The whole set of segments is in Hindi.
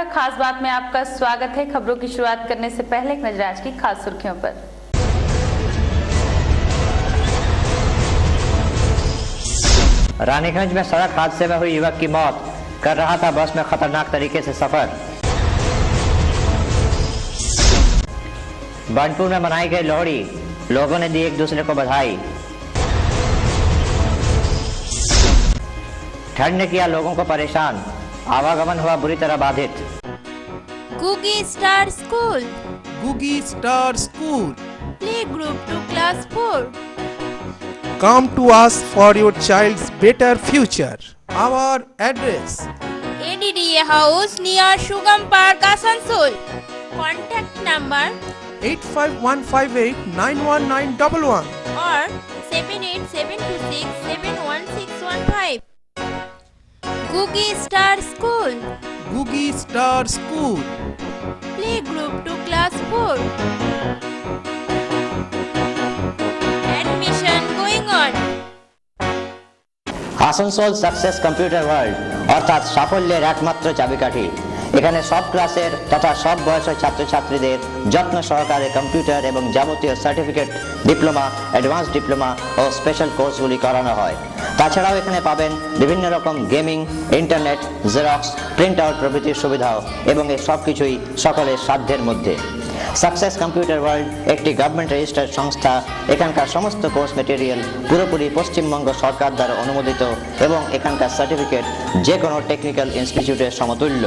पाठक, खास बात में आपका स्वागत है। खबरों की शुरुआत करने से पहले एक नजर आज की खास सुर्खियों पर। रानीगंज में सड़क हादसे में हुई युवक की मौत, कर रहा था बस में खतरनाक तरीके से सफर। बांडपुर में मनाई गई लोहड़ी, लोगों ने दी एक दूसरे को बधाई। ठंड ने किया लोगों को परेशान, आवागमन हुआ बुरी तरह बाधित। Googie star school, Googie Star School. play group to class 4. Come to us for your child's better future. Our address: ADDA House near Shugam Park, Asansol. Contact number 85158919111 or 78726711615. Gugi Star School, Googie Star School. play group to class 4. Admission going on. Asansol success computer world অর্থাৎ সাফল্যের একমাত্র চাবিকাঠি। এখানে সব ক্লাসের তথা সব বয়সের ছাত্রছাত্রীদের যত্ন সহকারে কম্পিউটার এবং যাবতীয় সার্টিফিকেট, ডিপ্লোমা, অ্যাডভান্স ডিপ্লোমা ও স্পেশাল কোর্সগুলি করানো হয়। তাছাড়াও এখানে পাবেন বিভিন্ন রকম gaming, internet, xerox, print out প্রভৃতির সুবিধাও এবং এই সব কিছুই সকলের সাধ্যের মধ্যে। সাকসেস কম্পিউটার ওয়ার্ল্ড একটি গভর্নমেন্ট রেজিস্টার্ড সংস্থা। এখানকার সমস্ত কোর্স মেটেরিয়াল পুরোপুরি পশ্চিমবঙ্গ সরকার দ্বারা অনুমোদিত এবং এখানকার সার্টিফিকেট যে কোনো টেকনিক্যাল ইনস্টিটিউটের সমতুল্য।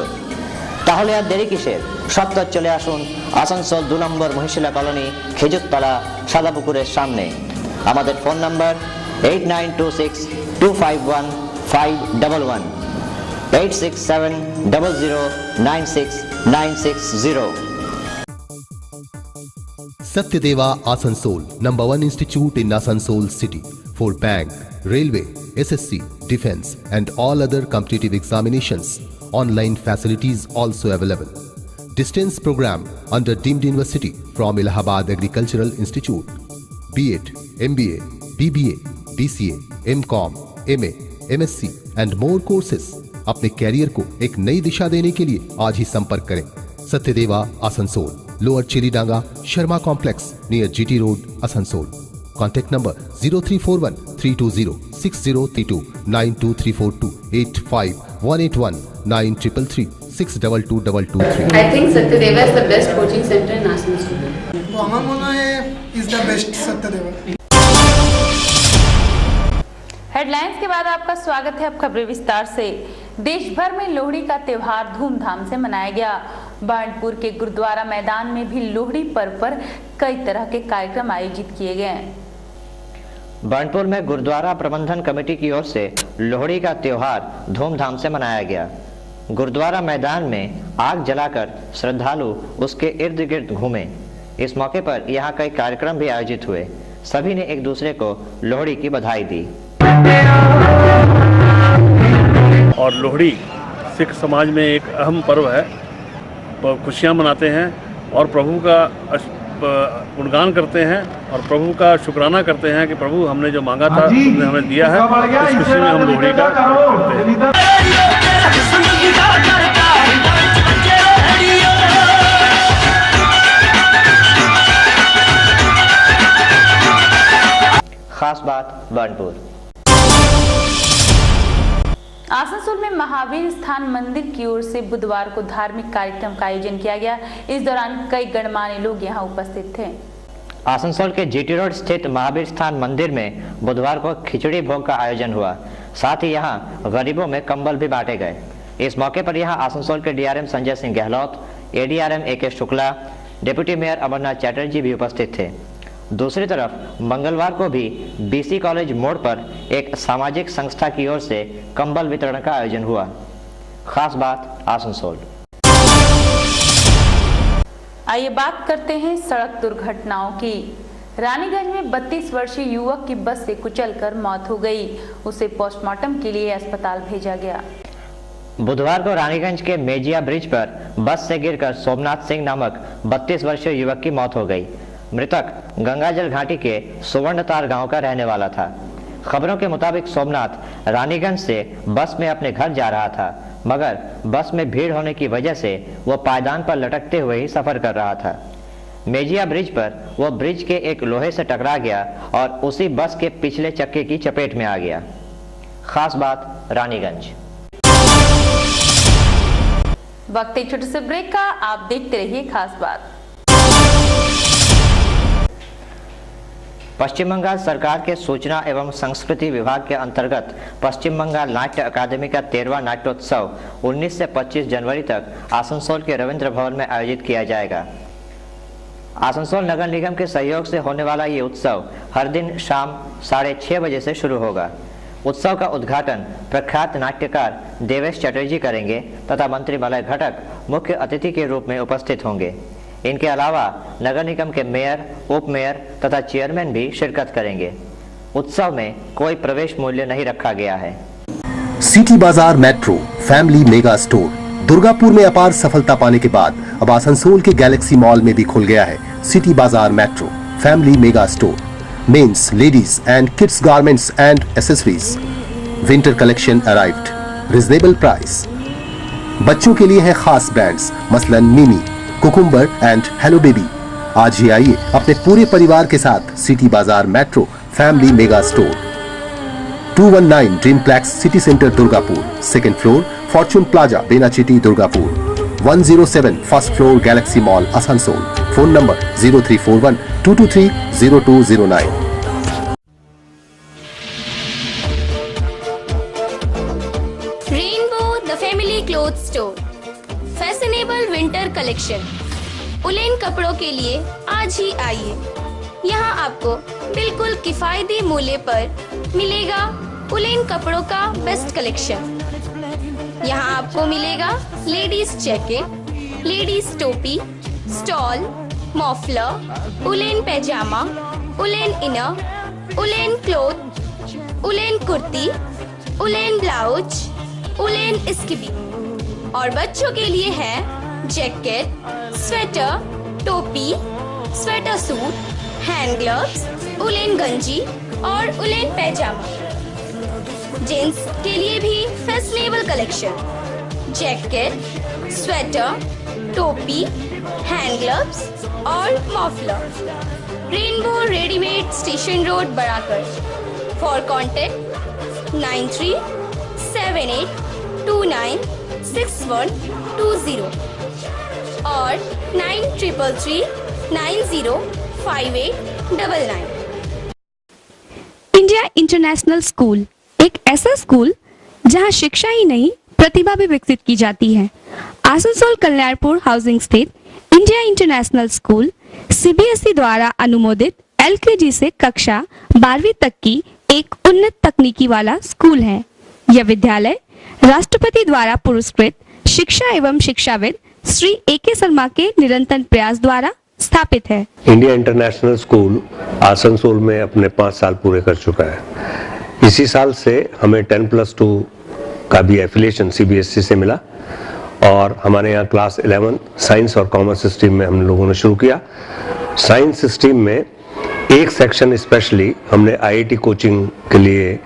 তাহলে আর দেরি কিসের, সত্তর চলে আসুন আসানসোল 2 নম্বর মহিশিলা কলোনি, খেজুরতলা, সাদাপুকুরের সামনে। আমাদের phone number 8926251511, 8670096960। Satyadeva Asansol, number 1 institute in Asansol city for bank, railway, SSC, defense and all other competitive examinations. Online facilities also available. Distance program under deemed university from Allahabad Agricultural Institute. B.Ed, MBA, BBA, BCA, MCom, MA, MSc and more courses। अपने कैरियर को एक नई दिशा देने के लिए आज ही संपर्क करें। Satyadeva Asansol, lower Chilidanga, Sharma complex near GT road, Asansol. Contact number 0341 320 6032 92342 85181 9333 6222223। I think Satyadeva is the best coaching center in Asansol. तो আমার মনে হয় ইজ দ্য বেস্ট সত্যদেবা। हेडलाइंस के बाद आपका स्वागत है। अब खबरें विस्तार से। देश भर में लोहड़ी का त्योहार धूमधाम से मनाया गया। बांडपुर के गुरुद्वारा मैदान में भी लोहड़ी पर्व पर कई तरह के कार्यक्रम आयोजित किए गए। बांडपुर में गुरुद्वारा प्रबंधन कमेटी की ओर से लोहड़ी का त्योहार धूमधाम से मनाया गया। गुरुद्वारा मैदान में आग जलाकर श्रद्धालु उसके इर्द गिर्द घूमे। इस मौके पर यहाँ कई कार्यक्रम भी आयोजित हुए। सभी ने एक दूसरे को लोहड़ी की बधाई दी। और लोहड़ी सिख समाज में एक अहम पर्व है। खुशियाँ मनाते हैं और प्रभु का गुणगान करते हैं और प्रभु का शुक्राना करते हैं कि प्रभु हमने जो मांगा था तुमने हमें दिया है। इस खुशी में हम लोहड़ी का करते हैं। खास बात बांडपुर। आसनसोल में महावीर स्थान मंदिर की ओर से बुधवार को धार्मिक कार्यक्रम का आयोजन किया गया। इस दौरान कई गणमान्य लोग यहां उपस्थित थे। आसनसोल के GT रोड स्थित महावीर स्थान मंदिर में बुधवार को खिचड़ी भोग का आयोजन हुआ। साथ ही यहां गरीबों में कंबल भी बांटे गए। इस मौके पर यहां आसनसोल के DRM Sanjay Singh Gehlot, ADRM AK Shukla, deputy mayor Amarnath Chatterjee भी उपस्थित थे। दूसरी तरफ मंगलवार को भी BC कॉलेज मोड़ पर एक सामाजिक संस्था की ओर से कंबल वितरण का आयोजन हुआ। खास बात आसनसोल। आइए बात करते हैं सड़क दुर्घटनाओं की। रानीगंज में 32 वर्षीय युवक की बस से कुचलकर मौत हो गई। उसे पोस्टमार्टम के लिए अस्पताल भेजा गया। बुधवार को रानीगंज के मेजिया ब्रिज पर बस से गिरकर सोमनाथ सिंह नामक 32 वर्षीय युवक की मौत हो गई। मृतक गंगाजल घाटी के सुवर्णतार गांव का रहने वाला था। खबरों के मुताबिक सोमनाथ रानीगंज से बस में अपने घर जा रहा था। मगर बस में भीड़ होने की वजह से वो पायदान पर लटकते हुए ही सफर कर रहा था। मेजिया ब्रिज पर वो ब्रिज के एक लोहे से टकरा गया और उसी बस के पिछले चक्के की चपेट में आ गया। खास बात रानीगंज। वक्त एक छोटे से ब्रेक का, आप देखते रहिए खास बात। पश्चिम बंगाल सरकार के सूचना एवं संस्कृति विभाग के अंतर्गत पश्चिम बंगाल नाट्य अकादमी का 13वां नाट्योत्सव 19 से 25 जनवरी तक आसनसोल के रविंद्र भवन में आयोजित किया जाएगा। आसनसोल नगर निगम के सहयोग से होने वाला ये उत्सव हर दिन शाम 6:30 बजे से शुरू होगा। उत्सव का उद्घाटन प्रख्यात नाट्यकार देवेश चटर्जी करेंगे तथा मंत्री मलय घटक मुख्य अतिथि के रूप में उपस्थित होंगे। इनके अलावा नगर निगम के मेयर, उप मेयर तथा चेयरमैन भी शिरकत करेंगे। उत्सव में कोई प्रवेश मूल्य नहीं रखा गया है। City Bazaar metro family mega store Durgapur में अपार सफलता पाने के बाद अब आसनसोल के गैलेक्सी मॉल में भी खुल गया है city Bazaar metro family mega store. Men's, ladies and kids garments and accessories. Winter collection arrived, reasonable price. बच्चों के लिए है खास ब्रांड्स मसलन मिमी, कुकुम्बर एंड हेलो बेबी। आज ही आइए अपने पूरे परिवार के साथ city Bazaar metro family mega store, 219 Dreamplex city centre Durgapur, second floor fortune plaza Benachity Durgapur, 107 first floor galaxy mall Asansol. Phone number 0341 223 0209। Rainbow the family cloth store, fashionable winter collection. Woollen कपड़ों के लिए आज ही आइए। यहाँ आपको बिल्कुल किफायती मूल्य पर मिलेगा उलेन कपड़ों का बेस्ट कलेक्शन। यहाँ आपको मिलेगा लेडीज जैकेट, लेडीज टोपी, स्टॉल, मॉफलर, उलेन पैजामा, woollen inner, woollen cloth, woollen kurti, woollen blouse, woollen स्किबी। और बच्चों के लिए है जैकेट, स्वेटर, टोपी, sweater suit, hand gloves, woollen गंजी और उलेन पैजामा। जेंट्स के लिए भी फैशनेबल कलेक्शन, जैकेट, स्वेटर, टोपी, हैंड ग्लव्स और muffler. Rainbow readymade station road Barakar. For contact 9378296120 और 9333905899। इंडिया इंटरनेशनल स्कूल एक ऐसा स्कूल जहां शिक्षा ही नहीं प्रतिभा भी विकसित की जाती है। आसनसोल कल्याणपुर हाउसिंग स्थित इंडिया इंटरनेशनल स्कूल सीबीएसई द्वारा अनुमोदित एलकेजी से कक्षा 12वीं तक की एक उन्नत तकनीकी वाला स्कूल है। यह विद्यालय राष्ट्रपति द्वारा पुरस्कृत शिक्षा एवं शिक्षाविद श्री ए.के. शर्मा के निरंतर प्रयास द्वारा स्थापित है। इंडिया इंटरनेशनल स्कूल आसनसोल में अपने 5 साल पूरे कर चुका है। इसी साल से हमें 10+2 का भी एफिलिएशन सीबीएसई से मिला और हमारे यहाँ क्लास 11 साइंस और कॉमर्स स्ट्रीम में हम लोगों ने शुरू किया। साइंस स्ट्रीम में एक सेक्शन स्पेशली हमने आईआईटी कोचिंग के लिए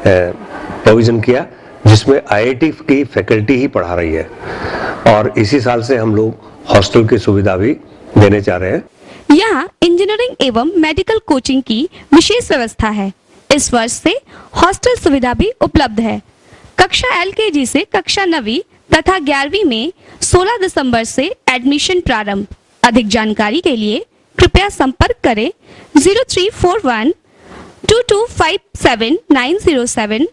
प्रोविजन किया, जिसमें आईआईटी की फैकल्टी ही पढ़ा रही है और इसी साल से हम लोग हॉस्टल की सुविधा भी देने जा रहे हैं। यहाँ इंजीनियरिंग एवं मेडिकल कोचिंग की विशेष व्यवस्था है। इस वर्ष से हॉस्टल सुविधा भी उपलब्ध है। कक्षा एलकेजी से कक्षा 9वीं तथा 11वीं में 16 दिसंबर से एडमिशन प्रारंभ। अधिक जानकारी के लिए कृपया संपर्क करें 0341 2257907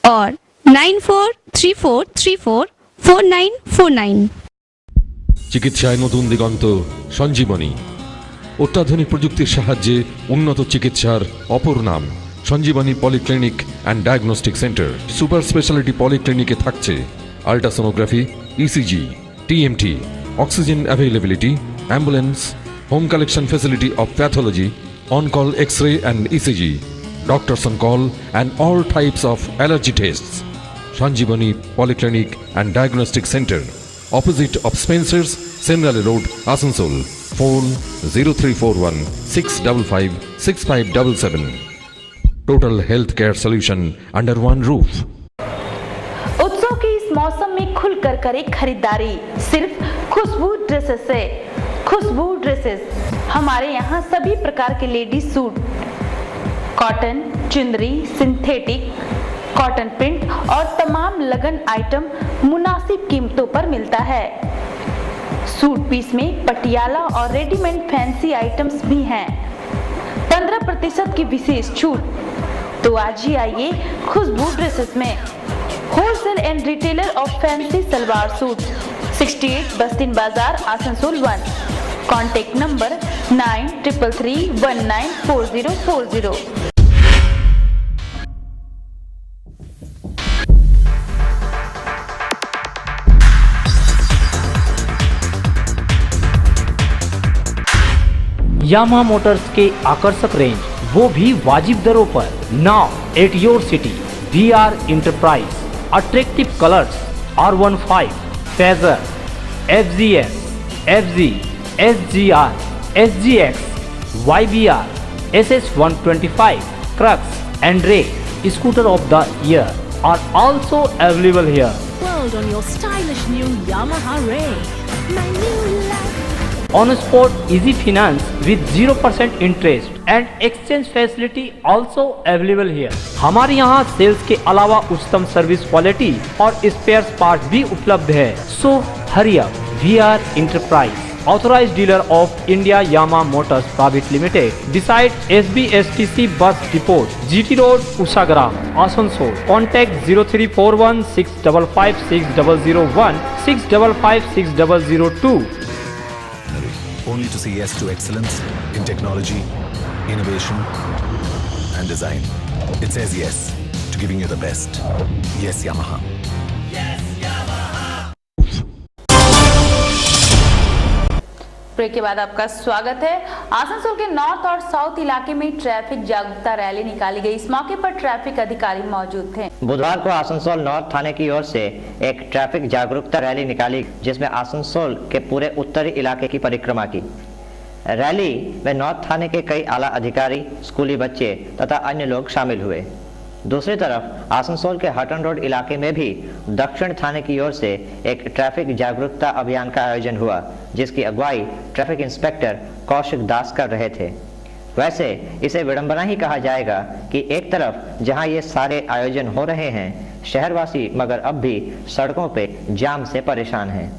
और 9434344949। চিকিৎসায় নতুন দিগন্ত সঞ্জীবনী। অত্যাধুনিক প্রযুক্তির সাহায্যে উন্নত চিকিৎসার অপর নাম Sanjeevani polyclinic and diagnostic centre. Super speciality পলিক্লিনিকে থাকছে ultrasonography, ECG, TMT, oxygen availability, ambulance, home collection facility of pathology, on-call X-ray and ECG, doctors on call and all types of allergy tests. Sanjeevani Polyclinic and Diagnostic Center, opposite of Spencer's, Senrali Road, Asansol. Phone 0341 655 6577. Total health care solution under one roof. उत्सव के इस मौसम में मिलकर करे खरीदारी सिर्फ खुशबू ड्रेसेस से। खुशबू ड्रेसेस, हमारे यहाँ सभी प्रकार के लेडीज सूट, कॉटन, चुंदरी, सिंथेटिक, कॉटन प्रिंट और तमाम लगन आइटम मुनासिब कीमतों पर मिलता है। सूट पीस में पटियाला और रेडीमेड फैंसी आइटम्स भी हैं। 15% की विशेष छूट। तो आज ही आइए खुशबू ड्रेसेस में, wholesale and retailer of fancy salwar suit, 68 बस्तिन बाजार, Asansol 1। Contact number 9333194040। Yamaha Motors के आकर्षक रेंज, वो भी वाजिब दरों पर। Now at your city, VR enterprise, attractive colours, R15, phasor, FZS, FZ, SGR, SGX, YBR, SS125, Crux and Ray scooter of the year are also available here. World on your stylish new Yamaha Ray. My new life. On spot easy finance with 0% interest and exchange facility also available here. हमारे यहाँ सेल्स के अलावा उत्तम सर्विस क्वालिटी और स्पेयर्स पार्ट भी उपलब्ध है। So hurry up, VR Enterprise, authorized dealer of India Yamaha Motors Private Limited, beside SBSTC bus depot, GT Road, Usagram, Asansol. Contact 0341 655 6001 655 6002. Only to say yes to excellence in technology, innovation and design. It says yes to giving you the best. Yes, Yamaha. Break के बाद आपका स्वागत है। आसनसोल के नॉर्थ और साउथ इलाके में ट्रैफिक जागरूकता रैली निकाली गई। इस मौके पर ट्रैफिक अधिकारी मौजूद थे। बुधवार को आसनसोल नॉर्थ थाने की ओर से एक ट्रैफिक जागरूकता रैली निकाली, जिसमें आसनसोल के पूरे उत्तरी इलाके की परिक्रमा की। रैली में नॉर्थ थाने के कई आला अधिकारी, स्कूली बच्चे तथा अन्य लोग शामिल हुए। दूसरी तरफ आसनसोल के हटन रोड इलाके में भी दक्षिण थाने की ओर से एक ट्रैफिक जागरूकता अभियान का आयोजन हुआ, जिसकी अगुवाई ट्रैफिक इंस्पेक्टर कौशिक दास कर रहे थे। वैसे इसे विडंबना ही कहा जाएगा कि एक तरफ जहां ये सारे आयोजन हो रहे हैं, शहरवासी मगर अब भी सड़कों पे जाम से परेशान हैं।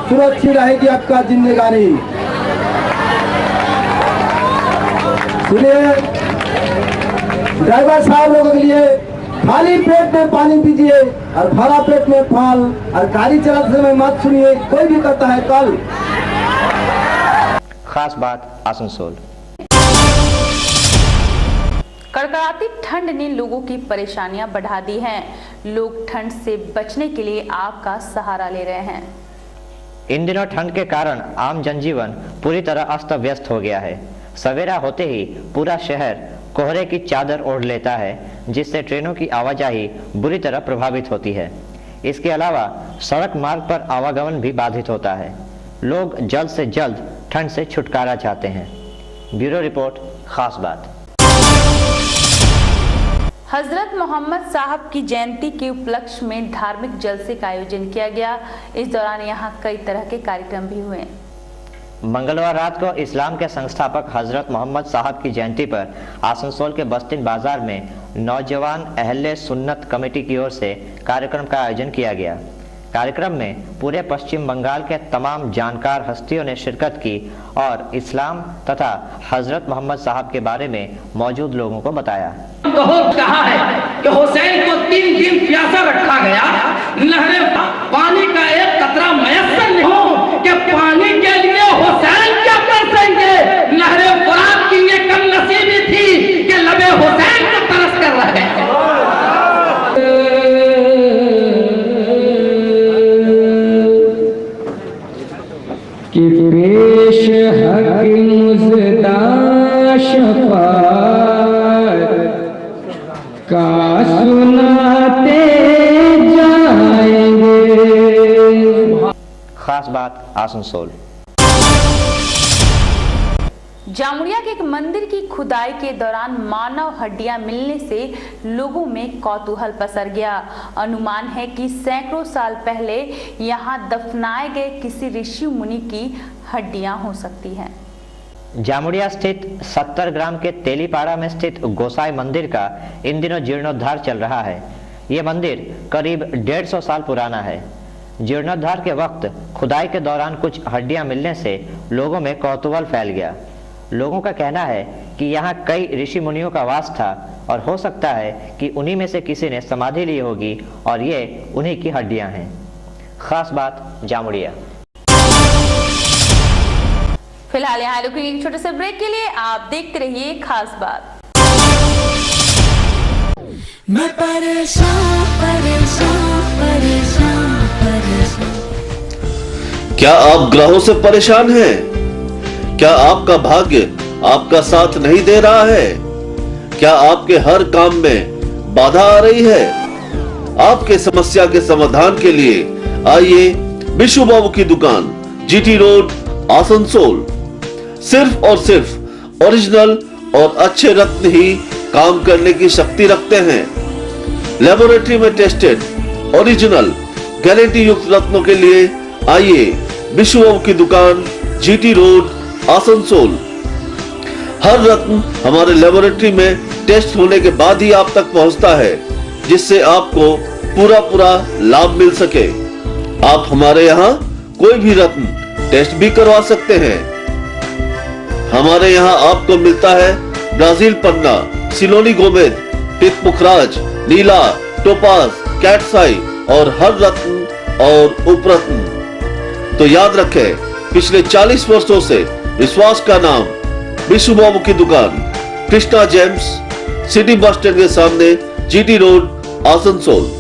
सुरक्षित रहेगी आपका जिंदगानी। सुनिए, ड्राइवर साहब लोगों के लिए खाली पेट में पानी पीजिए और भरा पेट में फल, और गाड़ी चलाते समय मत सुनिए कोई भी करता है कल। खास बात आसनसोल। कड़कड़ाती ठंड ने लोगों की परेशानियां बढ़ा दी हैं। लोग ठंड से बचने के लिए आग का सहारा ले रहे हैं। इन दिनों ठंड के कारण आम जनजीवन पूरी तरह अस्त व्यस्त हो गया है। सवेरा होते ही पूरा शहर कोहरे की चादर ओढ़ लेता है, जिससे ट्रेनों की आवाजाही बुरी तरह प्रभावित होती है। इसके अलावा सड़क मार्ग पर आवागमन भी बाधित होता है। लोग जल्द से जल्द ठंड से छुटकारा चाहते हैं। ब्यूरो रिपोर्ट, खास बात। हजरत मोहम्मद साहब की जयंती के उपलक्ष्य में धार्मिक जलसे का आयोजन किया गया। इस दौरान यहाँ कई तरह के कार्यक्रम भी हुए। मंगलवार रात को इस्लाम के संस्थापक हजरत मोहम्मद साहब की जयंती पर आसनसोल के बस्तिन बाजार में नौजवान अहले सुन्नत कमेटी की ओर से कार्यक्रम का आयोजन किया गया। कार्यक्रम में पूरे पश्चिम बंगाल के तमाम जानकार हस्तियों ने शिरकत की और इस्लाम तथा हजरत मोहम्मद साहब के बारे में मौजूद लोगों को बताया। बहुत कहा है कि हुसैन को 3 दिन प्यासा रखा गया, नहरे पानी का एक कतरा मयस्सर नहीं हो कि पानी के लिए हुसैन क्या कर सकेंगे। नहरे फुरात की ये कम नसीबी थी कि लबे हुसैन को तरस कर रहे हैं। कि पेश हक मुज़दा शफ़ाअत का सुनाते जाएंगे। खास बात आसनसोल। जामुड़िया के एक मंदिर की खुदाई के दौरान मानव हड्डियां मिलने से लोगों में कौतूहल पसर गया। अनुमान है कि सैकड़ों साल पहले यहां दफनाए गए किसी ऋषि मुनि की हड्डियां हो सकती हैं। जामुड़िया स्थित 70 ग्राम के तेलीपाड़ा में स्थित गोसाई मंदिर का इन दिनों जीर्णोद्धार चल रहा है। ये मंदिर करीब 150 साल पुराना है। जीर्णोद्धार के वक्त खुदाई के दौरान कुछ हड्डियां मिलने से लोगों में कौतूहल फैल गया। लोगों का कहना है कि यहाँ कई ऋषि मुनियों का वास था और हो सकता है कि उन्हीं में से किसी ने समाधि ली होगी और ये उन्हीं की हड्डियां हैं। खास बात जामुड़िया। फिलहाल यहाँ रुकिए एक छोटे से ब्रेक के लिए, आप देखते रहिए खास बात। मैं परेशान परेशान परेशान परेशान। क्या आप ग्रहों से परेशान हैं? क्या आपका भाग्य आपका साथ नहीं दे रहा है? क्या आपके हर काम में बाधा आ रही है? आपके समस्या के समाधान के लिए आइए विशु बाबू की दुकान, जीटी रोड, आसनसोल। सिर्फ और सिर्फ ओरिजिनल और अच्छे रत्न ही काम करने की शक्ति रखते हैं। लेबोरेटरी में टेस्टेड ओरिजिनल गारंटी युक्त रत्नों के लिए आइए विशु बाबू की दुकान, जीटी रोड, आसनसोल। हर रत्न हमारे लेबोरेटरी में टेस्ट होने के बाद ही आप तक पहुंचता है, जिससे आपको पूरा लाभ मिल सके। आप हमारे यहाँ कोई भी रत्न टेस्ट भी करवा सकते हैं। हमारे यहाँ आपको मिलता है ब्राजील पन्ना, सिलोनी गोमेद, पिक पुखराज, नीला, टोपाज, कैटसाई और हर रत्न और उपरत्न। तो याद रखें, पिछले 40 वर्षों से विश्वास का नाम विशु बाबू की दुकान, Krishna James, city bus stand के सामने, जीटी रोड, आसनसोल।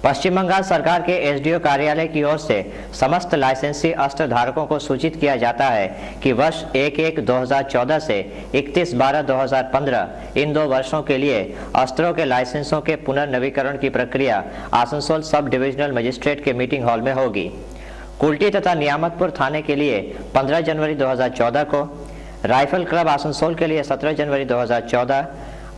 पश्चिम बंगाल सरकार के एसडीओ कार्यालय की ओर से समस्त लाइसेंसी अस्त्र धारकों को सूचित किया जाता है कि वर्ष 1/1/2014 से 31/12/2015 इन 2 वर्षों के लिए अस्त्रों के लाइसेंसों के पुनर्नवीकरण की प्रक्रिया आसनसोल सब डिविजनल मजिस्ट्रेट के मीटिंग हॉल में होगी। कुल्टी तथा नियामतपुर थाने के लिए 15 जनवरी 2014 को, राइफल क्लब आसनसोल के लिए 17 जनवरी 2014,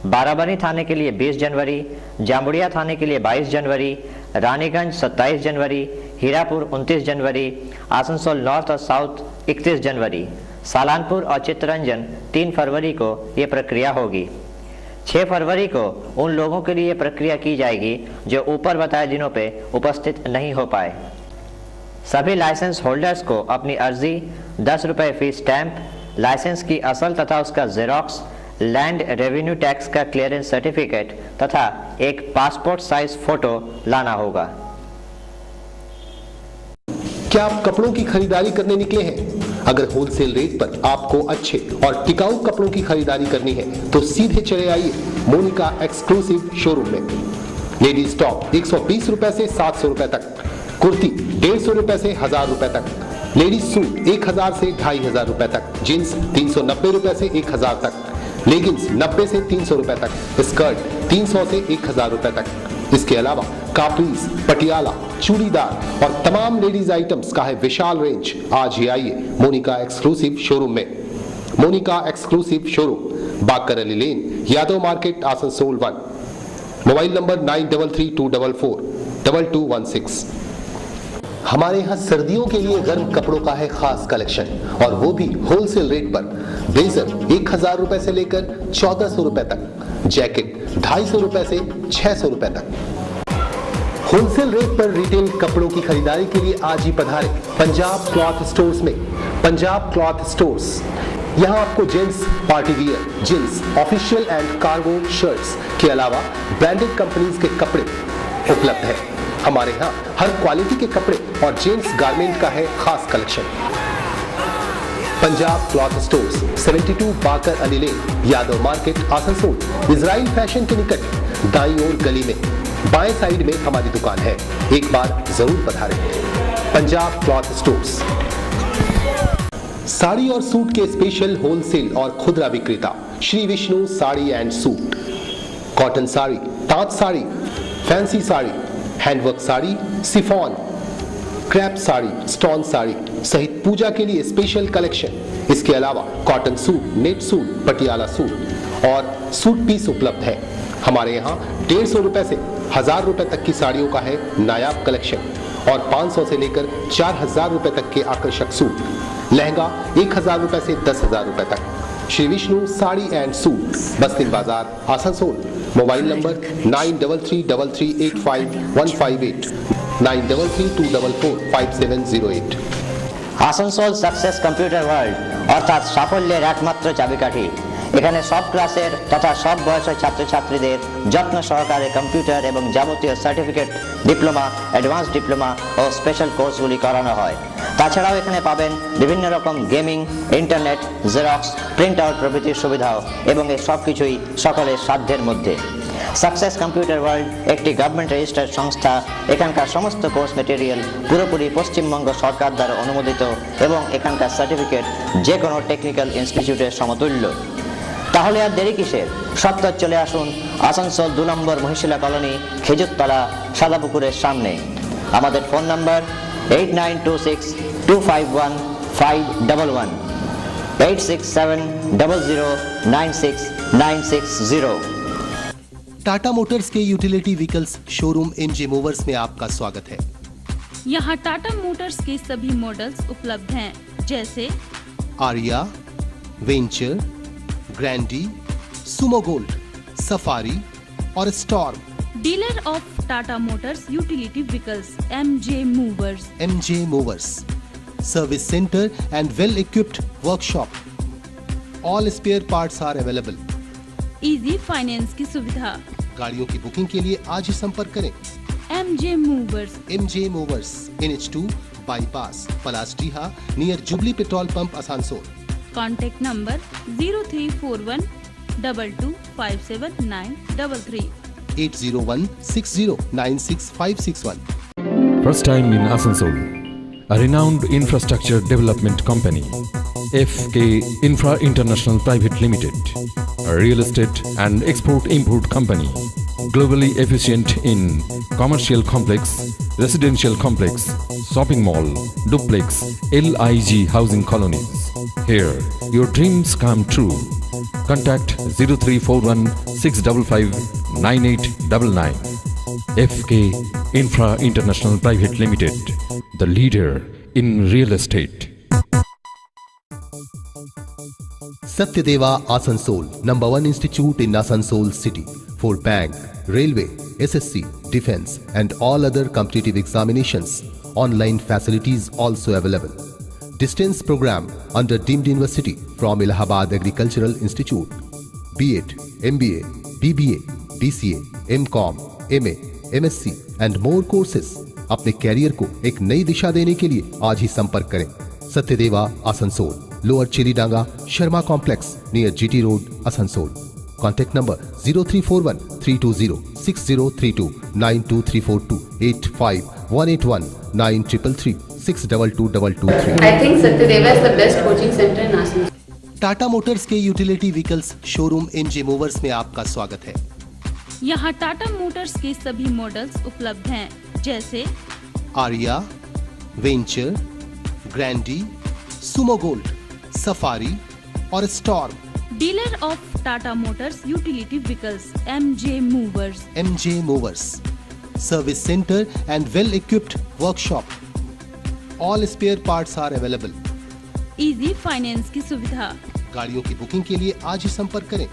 बाराबनी थाने के लिए 20 जनवरी, जामुड़िया थाने के लिए 22 जनवरी, रानीगंज 27 जनवरी, हीरापुर 29 जनवरी, आसनसोल नॉर्थ और साउथ 31 जनवरी, सालानपुर और चित्तरंजन 3 फरवरी को ये प्रक्रिया होगी। 6 फरवरी को उन लोगों के लिए प्रक्रिया की जाएगी जो ऊपर बताए दिनों पे उपस्थित नहीं हो पाए। सभी लाइसेंस होल्डर्स को अपनी अर्जी, 10 रुपये फीस स्टैंप, लाइसेंस की असल तथा उसका जेरोक्स, लैंड रेवेन्यू टैक्स का क्लियरेंस सर्टिफिकेट तथा एक पासपोर्ट साइज फोटो लाना होगा। क्या आप कपड़ों की खरीदारी करने निकले हैं? अगर होलसेल रेट पर आपको अच्छे और टिकाऊ कपड़ों की खरीदारी करनी है तो सीधे चले आइए मोनिका एक्सक्लूसिव शोरूम में। लेडीज टॉप 120 रुपए से 700 रुपए तक, कुर्ती 150 रुपए से 1000 रुपए तक, लेडीज सूट 1000 से 2500 रुपए तक, जींस 390 रुपए से 1000 तक, लेगिंग्स 90 से 300 रुपए तक, स्कर्ट 300 से 1000 रुपए तक। इसके अलावा काप्रीज, पटियाला, चूड़ीदार और तमाम लेडीज आइटम्स का है विशाल रेंज। आज ही आइए मोनिका एक्सक्लूसिव शोरूम में। Monika exclusive showroom, Bakar Ali lane, Yadav market, Asansol 1। Mobile number 9332442216। हमारे यहाँ सर्दियों के लिए गर्म कपड़ों का है खास कलेक्शन और वो भी होलसेल रेट पर। ब्लेजर 1000 रुपए से लेकर 1400 रुपए तक, जैकेट 250 रुपए से 600 रुपए तक। होलसेल रेट पर रिटेल कपड़ों की खरीदारी के लिए आज ही पधारें पंजाब क्लॉथ स्टोर्स में। पंजाब क्लॉथ स्टोर्स, यहाँ आपको gents party wear, jeans, official and cargo shirts के अलावा ब्रांडेड कंपनीज के कपड़े उपलब्ध है। हमारे यहाँ हर क्वालिटी के कपड़े और जेंट्स गारमेंट का है खास कलेक्शन। Punjab cloth stores, 72 Bakar Ali lane, Yadav market, Asansol. Israel fashion के निकट दाईं ओर गली में बाएं साइड में हमारी दुकान है। एक बार जरूर पधारें। पंजाब क्लॉथ स्टोर्स, साड़ी और सूट के स्पेशल होलसेल और खुदरा विक्रेता Shri Vishnu sari and suit. Cotton sari, तांत sari, fancy sari, handwork sari, chiffon, crepe sari, stone sari सहित पूजा के लिए स्पेशल कलेक्शन। इसके अलावा cotton suit, net suit, Patiala suit और सूट पीस उपलब्ध है। हमारे यहाँ 150 रुपए से 1000 रुपए तक की साड़ियों का है नायाब कलेक्शन और 500 से लेकर 4000 रुपए तक के आकर्षक सूट। लहंगा 1000 रुपए से 10,000 रुपए तक। श्री विष्णु साड़ी एंड सूट, बस्तिन बाजार, Asansol. Mobile number 9333385158, 9332445708। Asansol success computer world অর্থাৎ সাফল্যের একমাত্র চাবিকাঠি। এখানে সব ক্লাসের তথা সব বয়সের ছাত্রছাত্রীদের যত্ন সহকারে কম্পিউটার এবং যাবতীয় সার্টিফিকেট, ডিপ্লোমা, অ্যাডভান্স ডিপ্লোমা ও স্পেশাল কোর্সগুলি করানো হয়। তাছাড়াও এখানে পাবেন বিভিন্ন রকম gaming, internet, xerox, print out প্রভৃতির সুবিধাও এবং এই সব কিছুই সকলের সাধ্যের মধ্যে। সাকসেস কম্পিউটার ওয়ার্ল্ড একটি গভর্নমেন্ট রেজিস্টার্ড সংস্থা। এখানকার সমস্ত কোর্স মেটেরিয়াল পুরোপুরি পশ্চিমবঙ্গ সরকার দ্বারা অনুমোদিত এবং এখানকার সার্টিফিকেট যে কোনো টেকনিক্যাল ইনস্টিটিউটের সমতুল্য। তাহলে আর দেরি কিসের? সত্তর চলে আসুন আসানসোল 2 নম্বর মহিশিলা কলোনি, খেজুরতলা, সাদাপুকুরের সামনে। আমাদের ফোন নাম্বার 8926251511, 8670096960। टाटा मोटर्स के utility vehicles showroom MJ Movers में आपका स्वागत है। यहाँ टाटा मोटर्स के सभी मॉडल्स उपलब्ध हैं, जैसे Aria, Venture, Grande, Sumo Gold, Safari और Storm. Dealer of Tata Motors utility vehicles MJ Movers. MJ Movers, service centre and well equipped workshop. All spare parts are available. Easy finance की सुविधा। गाड़ियों की बुकिंग के लिए आज ही संपर्क करें। MJ Movers. MJ Movers, NH2 bypass, Palasdiha, near Jubilee petrol pump, Asansol. Contact number 034122579333, 80160965561। First time in Asansol, a renowned infrastructure development company, FK Infra International Private Limited, a real estate and export-import company, globally efficient in commercial complex, residential complex, shopping mall, duplex, LIG housing colonies. Here, your dreams come true. Contact 0341655999. FK Infra International Private Limited, the leader in real estate. Satyadewa Asansol, number 1 institute in Asansol city for bank, railway, SSC, defense and all other competitive examinations. Online facilities also available. Distance program under deemed university from Allahabad Agricultural Institute. B.Ed, MBA, BBA, BCA, MCom, MA, MSc and more courses। अपने कैरियर को एक नई दिशा देने के लिए आज ही संपर्क करें। Satyadeva Asansol, lower Chiridanga, Sharma complex, near GT road, Asansol. Contact number 0341320603292342 85181933 6222223। I think Satyadeva is the best coaching center in Asansol. Tata Motors के utility vehicles showroom MJ Movers में आपका स्वागत है। यहाँ टाटा मोटर्स के सभी मॉडल्स उपलब्ध हैं, जैसे Aria, Venture, Grande, Sumo Gold, Safari और Storm. Dealer of Tata Motors utility vehicles MJ Movers. MJ Movers, service centre and well equipped workshop. All spare parts are available. Easy finance की सुविधा। गाड़ियों की बुकिंग के लिए आज ही संपर्क करें।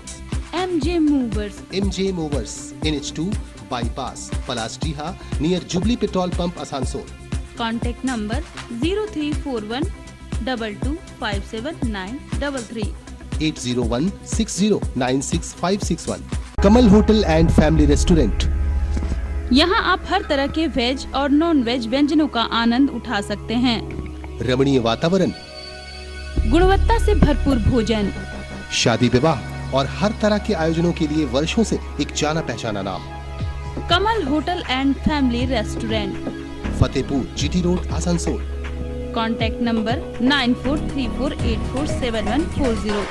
MJ Movers. MJ Movers, NH2 bypass, Palasdiha, near Jubilee petrol pump, Asansol. Contact number 034122579333, 80160965561। Kamal hotel and family restaurant. यहाँ आप हर तरह के वेज और नॉन वेज व्यंजनों का आनंद उठा सकते हैं। रमणीय वातावरण, गुणवत्ता से भरपूर भोजन, शादी विवाह और हर तरह के आयोजनों के लिए वर्षों से एक जाना पहचाना नाम। Kamal hotel and family restaurant, Fatehpur GT road, Asansol. Contact number 9434847140।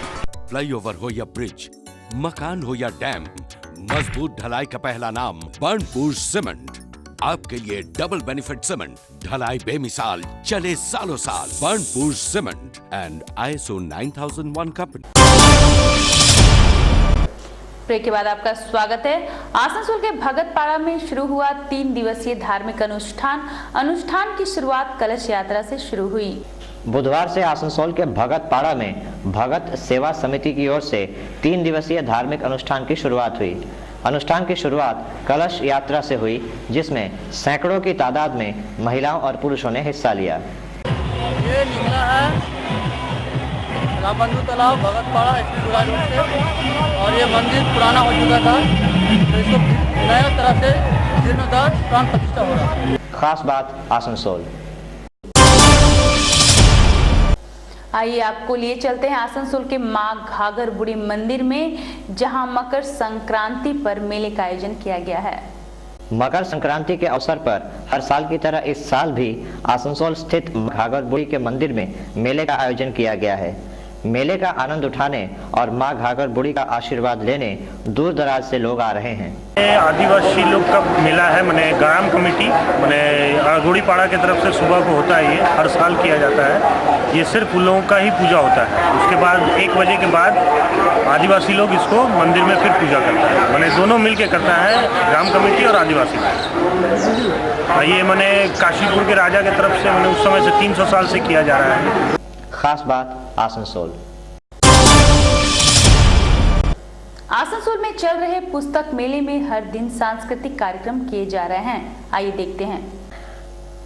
Flyover हो या ब्रिज, मकान हो या डैम, मजबूत ढलाई का पहला नाम बर्नपुर सीमेंट। आपके लिए डबल बेनिफिट सीमेंट, ढलाई बेमिसाल, चले सालों साल। Burnpur cement and ISO 9001 company. Break के बाद आपका स्वागत है। आसनसोल के भगतपाड़ा में शुरू हुआ 3 दिवसीय धार्मिक अनुष्ठान की शुरुआत कलश यात्रा से शुरू हुई। बुधवार से आसनसोल के भगतपाड़ा में भगत सेवा समिति की ओर से 3 दिवसीय धार्मिक अनुष्ठान की शुरुआत हुई। अनुष्ठान की शुरुआत कलश यात्रा से हुई, जिसमें सैकड़ों की तादाद में महिलाओं और पुरुषों ने हिस्सा लिया। ये निकला है रामबंधु तालाब भगतपाड़ा से, और ये मंदिर पुराना हो चुका था, तो इसको नया तरह से जीर्णोद्धार प्राण प्रतिष्ठा हो रहा है। खास बात आसनसोल। आइए आपको लिए चलते हैं आसनसोल के मां घाघर बुढ़ी मंदिर में, जहां मकर संक्रांति पर मेले का आयोजन किया गया है। मकर संक्रांति के अवसर पर हर साल की तरह इस साल भी आसनसोल स्थित घाघर बुढ़ी के मंदिर में मेले का आयोजन किया गया है। मेले का आनंद उठाने और मां घाघर बुढ़ी का आशीर्वाद लेने दूर दराज से लोग आ रहे हैं। आदिवासी लोग का मेला है, मैंने ग्राम कमेटी गुड़ीपाड़ा की तरफ से सुबह को होता है, ये हर साल किया जाता है। ये सिर्फ उन लोगों का ही पूजा होता है। उसके बाद 1 बजे के बाद आदिवासी लोग इसको मंदिर में फिर पूजा करते हैं। मैंने दोनों मिल के करता है, ग्राम कमेटी और आदिवासी। ये मैंने काशीपुर के राजा की तरफ से मैंने उस समय से 300 साल से किया जा रहा है। खास बात आसनसोल। आसनसोल में चल रहे पुस्तक मेले में हर दिन सांस्कृतिक कार्यक्रम किए जा रहे हैं। आइए देखते हैं।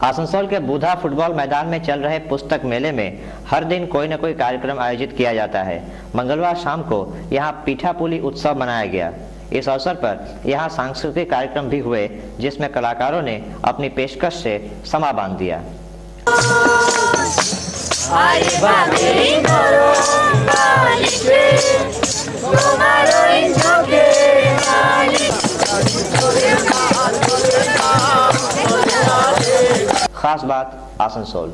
आसनसोल के बूधा फुटबॉल मैदान में चल रहे पुस्तक मेले में हर दिन कोई न कोई कार्यक्रम आयोजित किया जाता है। मंगलवार शाम को यहाँ पीठापुली उत्सव मनाया गया। इस अवसर पर यहाँ सांस्कृतिक कार्यक्रम भी हुए, जिसमें कलाकारों ने अपनी पेशकश से समा बांध दिया। खास बात आसनसोल।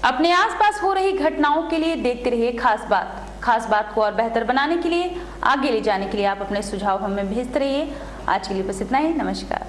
अपने आसपास हो रही घटनाओं के लिए देखते रहिए खास बात। खास बात को और बेहतर बनाने के लिए, आगे ले जाने के लिए आप अपने सुझाव हमें भेजते रहिए। आज के लिए बस इतना ही। नमस्कार।